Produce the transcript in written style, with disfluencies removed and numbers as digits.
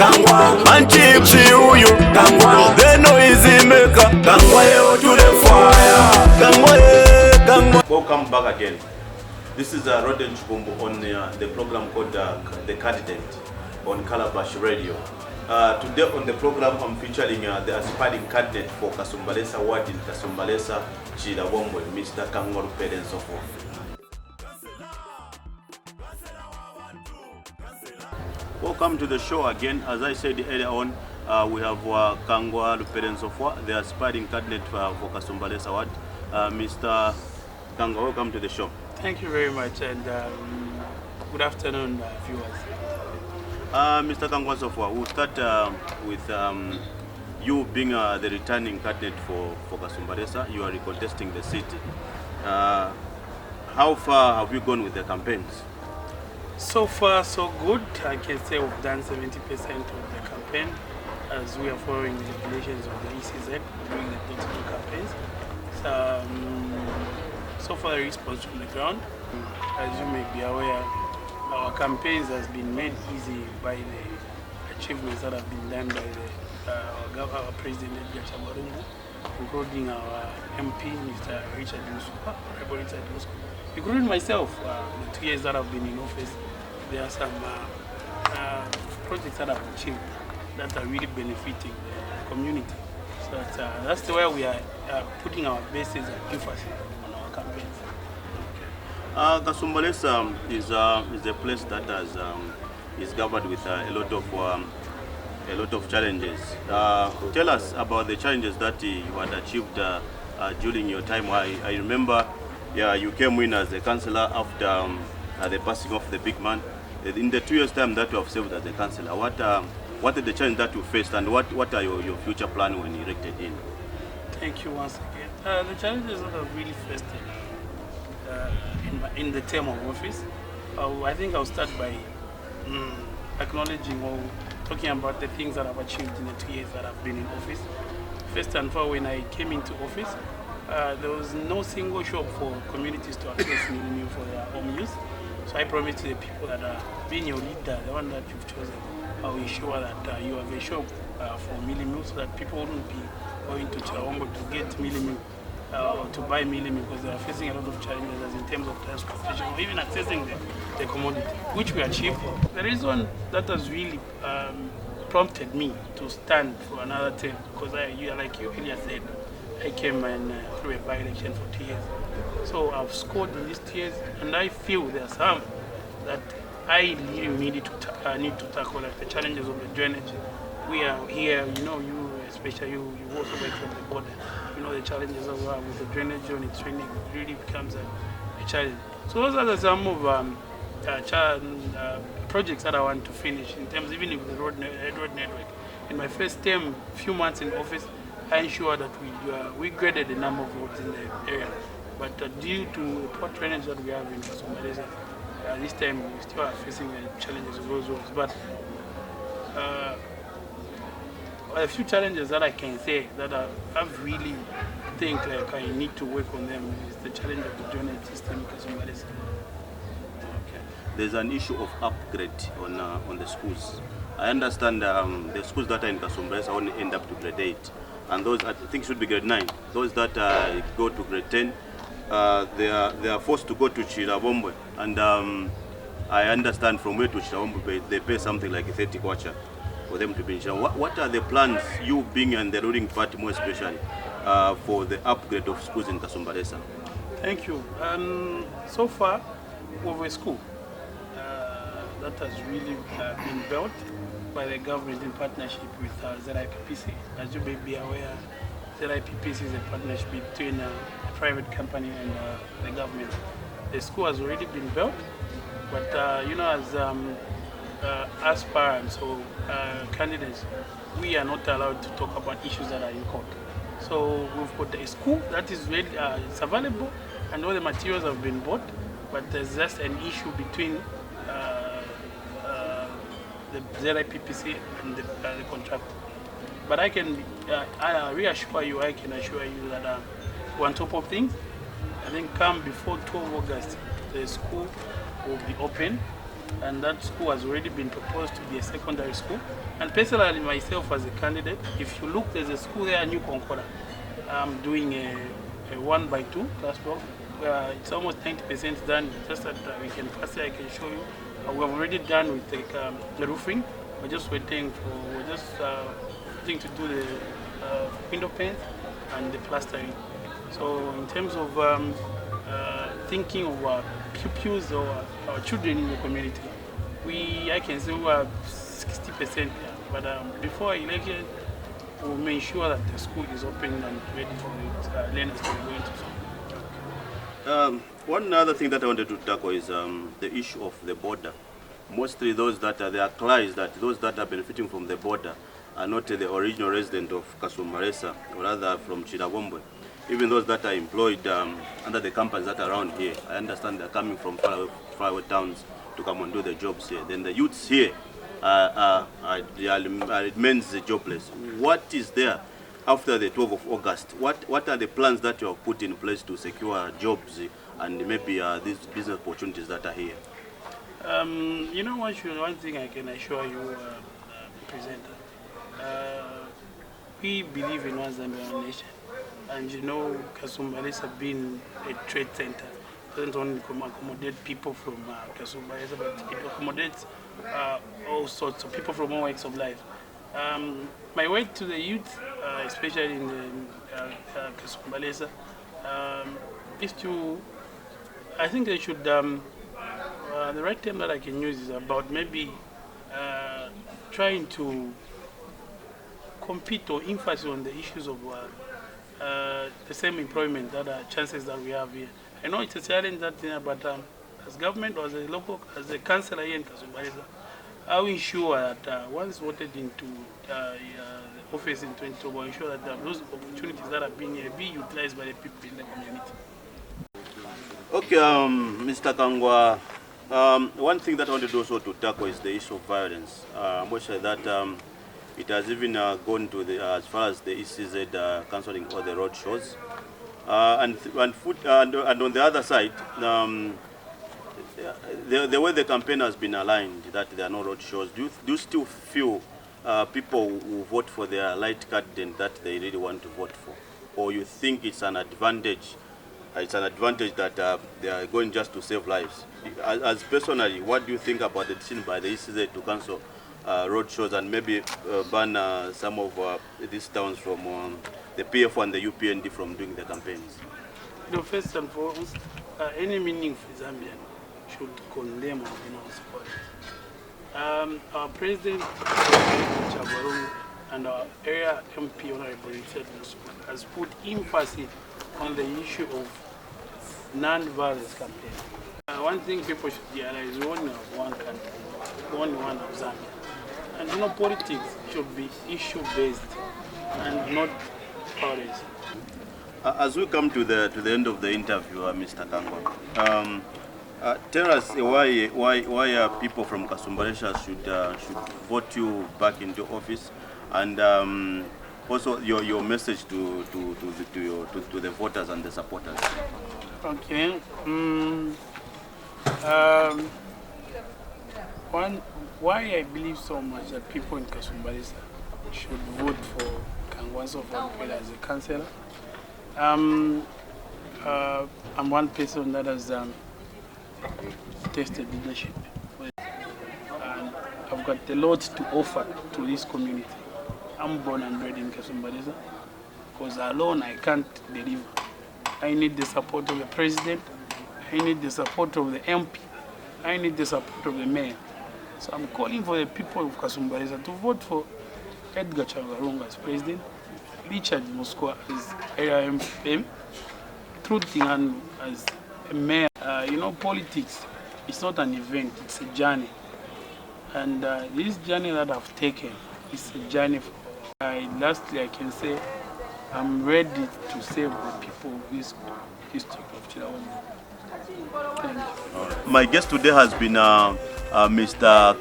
Kangwa Manchipsi uyu Kangwa the noisy maker Kangwa to the fire Kangwa. Welcome back again. This is Roden Chubumbu on the program called The Candidate on Calabash Radio. Today on the program I'm featuring the aspiring candidate for Kasumbalesa ward in Kasumbalesa, Calabash, Mr. Kangwa L Nsofwa. Welcome to the show again. As I said earlier on, we have Kangwa L Nsofwa, the aspiring candidate for Kasumbalesa ward. Mr. Kangwa, welcome to the show. Thank you very much, and good afternoon, viewers. Mr. Kangwa L Nsofwa, we'll start with you being the returning candidate for Kasumbalesa. You are recontesting the city. How far have you gone with the campaigns? So far, so good. I can say we've done 70% of the campaign, as we are following the regulations of the ECZ during the political campaigns. So far, the response from the ground, as you may be aware, our campaigns has been made easy by the achievements that have been done by our President, including our MP, Mr. Richard Nsofwa, including myself. The 2 years that I've been in office, there are some projects that I've achieved that are really benefiting the community. So that's the way we are putting our bases and emphasis on our campaigns. Kasumbalesa is a place that is covered with a lot of challenges. Tell us about the challenges that you had achieved during your time. I remember, you came in as a councilor after the passing of the big man. In the 2 years' time that you have served as a councilor, what are the challenges that you faced, and what are your future plans when elected in? Thank you once again. The challenges that I've really faced in the term of office, I think I'll start by acknowledging or talking about the things that I've achieved in the 2 years that I've been in office. First and foremost, when I came into office, there was no single shop for communities to access milling for their home use. So I promise to the people that being your leader, the one that you've chosen, I will ensure that you have a shop for milling meal, so that people wouldn't be going to Chawambo to get milling meal or to buy milling meal, because they are facing a lot of challenges as in terms of transportation or even accessing the commodity, which we achieved. The reason that has really prompted me to stand for another term, because like you earlier said, I came through a by-election for 2 years. So I've scored in these 2 years, and I feel there are some that I really need to tackle, like the challenges of the drainage. We are here, you especially you also work from the border. The challenges of with the drainage on its training really becomes a challenge. So those are some of projects that I want to finish in terms, even of the road network. In my first term, few months in office, I ensured that we graded the number of roads in the area. But due to the poor drainage that we have in Kasumbalesa, this time we still are facing the challenges of those roads. But a few challenges that I can say that I really think like I need to work on them is the challenge of the drainage system in Kasumbalesa. Okay. There's an issue of upgrade on the schools. I understand the schools that are in Kasumbalesa only end up to grade 8. And those I think should be grade 9. Those that go to grade 10, they are forced to go to Calabash. And I understand from where to Calabash, they pay something like 30 kwacha for them to be in Calabash. What are the plans, you being in the ruling party more especially, for the upgrade of schools in Kasumbalesa? Thank you. So far, we have a school that has really been built by the government in partnership with ZIPPC. As you may be aware, ZIPPC is a partnership between a private company and the government. The school has already been built, but as aspirants or candidates, we are not allowed to talk about issues that are in court. So we've got a school that is ready, it's available, and all the materials have been bought, but there's just an issue between the ZIPPC and the contractor. But I can reassure you, I can assure you that we're on top of things. I think come before 12 August, the school will be open and that school has already been proposed to be a secondary school. And personally, myself as a candidate, if you look, there's a school there, New Concordia. I'm doing a 1x2 class block. It's almost 90% done. Just that we can first I can show you. We have already done with the roofing. We're just waiting to do the window paint and the plastering. So in terms of thinking of our pupils or our children in the community, I can say we are 60% there. But before election, we'll make sure that the school is open and ready for learners to be going to school. One other thing that I wanted to tackle is the issue of the border. Mostly those that there are claims that those that are benefiting from the border are not the original resident of Kasumbalesa, or rather from Chirabombwe. Even those that are employed under the companies that are around here, I understand they're coming from faraway towns to come and do the jobs here. Then the youths here remains jobless. What is there after the 12th of August? What are the plans that you have put in place to secure jobs and maybe these business opportunities that are here? You know what, one thing I can assure you, presenter, we believe in one Zambia, one nation. And you know, Kasumbalesa being a trade center doesn't only accommodate people from Kasumbalesa, but it accommodates all sorts of people from all walks of life. My word to the youth, especially in the Kasumbalesa, is to, I think they should, the right term that I can use is about maybe trying to compete or emphasize on the issues of the same employment that are chances that we have here. I know it's a challenge that, but as government or as a councilor here in Kasumbalesa, I will ensure that once voted into the office in 2012, I ensure that those opportunities that are being utilized by the people in the community. Okay, Mr. Kangwa, one thing that I wanted also to tackle is the issue of violence. I'm sure that it has even gone to as far as the ECZ cancelling all the road shows. And on the other side, the way the campaign has been aligned, that there are no road shows, do you still feel people who vote for their light candidate that they really want to vote for? Or you think it's an advantage? It's an advantage that they are going just to save lives. As personally, what do you think about the decision by the ECZ to cancel road shows and maybe ban some of these towns from the PF and the UPND from doing the campaigns? First and foremost, any meaningful Zambian should condemn or denounce violence. Our President and our area MP Honorable has put emphasis on the issue of non-violence campaign. One thing people should realize, we only have one country, only one of Zambia. And you know, politics should be issue-based and not violence. As we come to the end of the interview, Mr. Kangwa, tell us why people from Kasumbalesa should vote you back into office, and also your message to the voters and the supporters. Okay. Why I believe so much that people in Kasumbalesa should vote for Kangwa L Nsofwa as a councillor. I'm one person that has tested leadership, and I've got a lot to offer to this community. I'm born and bred in Kasumbalesa, because alone I can't deliver. I need the support of the president, I need the support of the MP, I need the support of the mayor. So I'm calling for the people of Kasumbalesa to vote for Edgar Chavarunga as president, Richard Musqua as area MP, Trutingan as a mayor. You know, politics, it's not an event, it's a journey. And this journey that I've taken is a journey for lastly, I can say I'm ready to save the people of this district of Chirabombwe. Thank you. My guest today has been Mr.